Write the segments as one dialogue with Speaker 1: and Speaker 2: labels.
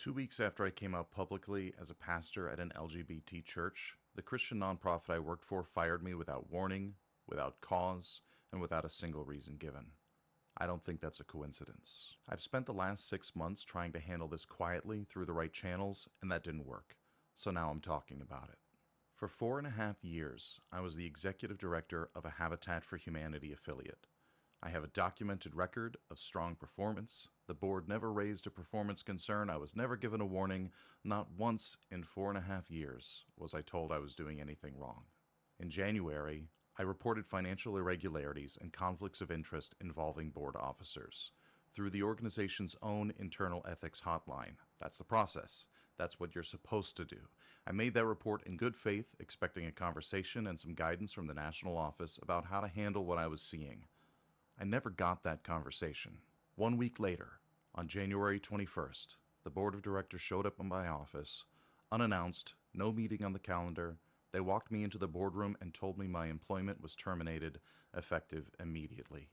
Speaker 1: 2 weeks after I came out publicly as a pastor at an LGBT church, the Christian nonprofit I worked for fired me without warning, without cause, and without a single reason given. I don't think that's a coincidence. I've spent the last 6 months trying to handle this quietly through the right channels, and that didn't work. So now I'm talking about it. For 4.5 years, I was the executive director of a Habitat for Humanity affiliate. I have a documented record of strong performance. The board never raised a performance concern. I was never given a warning. Not once in 4.5 years was I told I was doing anything wrong. In January, I reported financial irregularities and conflicts of interest involving board officers through the organization's own internal ethics hotline. That's the process. That's what you're supposed to do. I made that report in good faith, expecting a conversation and some guidance from the national office about how to handle what I was seeing. I never got that conversation. 1 week later, on January 21st, the board of directors showed up in my office, unannounced, no meeting on the calendar. They walked me into the boardroom and told me my employment was terminated, effective immediately.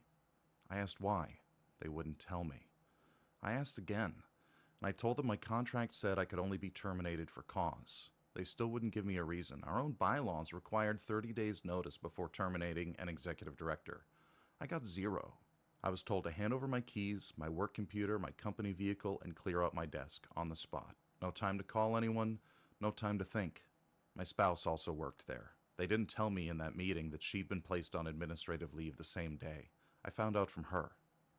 Speaker 1: I asked why. They wouldn't tell me. I asked again, and I told them my contract said I could only be terminated for cause. They still wouldn't give me a reason. Our own bylaws required 30 days notice before terminating an executive director. I got zero. I was told to hand over my keys, my work computer, my company vehicle, and clear out my desk on the spot. No time to call anyone, no time to think. My spouse also worked there. They didn't tell me in that meeting that she'd been placed on administrative leave the same day. I found out from her.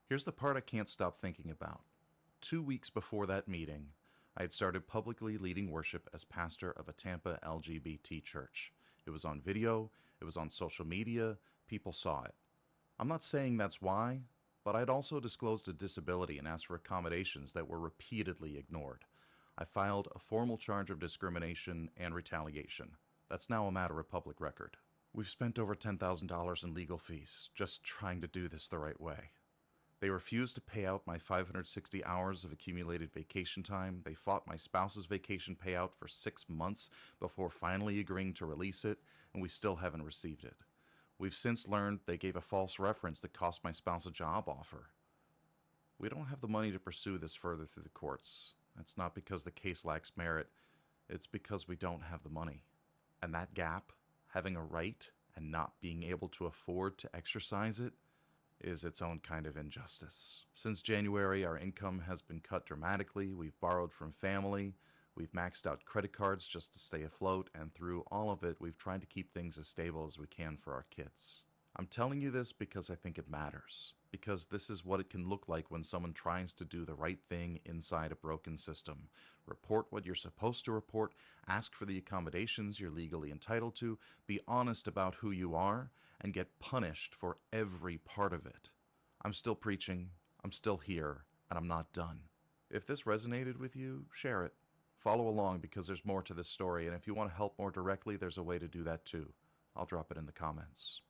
Speaker 1: Here's the part I can't stop thinking about. 2 weeks before that meeting, I had started publicly leading worship as pastor of a Tampa LGBT church. It was on video, it was on social media, people saw it. I'm not saying that's why, but I'd also disclosed a disability and asked for accommodations that were repeatedly ignored. I filed a formal charge of discrimination and retaliation. That's now a matter of public record. We've spent over $10,000 in legal fees just trying to do this the right way. They refused to pay out my 560 hours of accumulated vacation time. They fought my spouse's vacation payout for 6 months before finally agreeing to release it, and we still haven't received it. We've since learned they gave a false reference that cost my spouse a job offer. We don't have the money to pursue this further through the courts. That's not because the case lacks merit. It's because we don't have the money. And that gap, having a right and not being able to afford to exercise it, is its own kind of injustice. Since January, our income has been cut dramatically. We've borrowed from family. We've maxed out credit cards just to stay afloat, and through all of it, we've tried to keep things as stable as we can for our kids. I'm telling you this because I think it matters, because this is what it can look like when someone tries to do the right thing inside a broken system. Report what you're supposed to report, ask for the accommodations you're legally entitled to, be honest about who you are, and get punished for every part of it. I'm still preaching, I'm still here, and I'm not done. If this resonated with you, share it. Follow along because there's more to this story, and if you want to help more directly, there's a way to do that too. I'll drop it in the comments.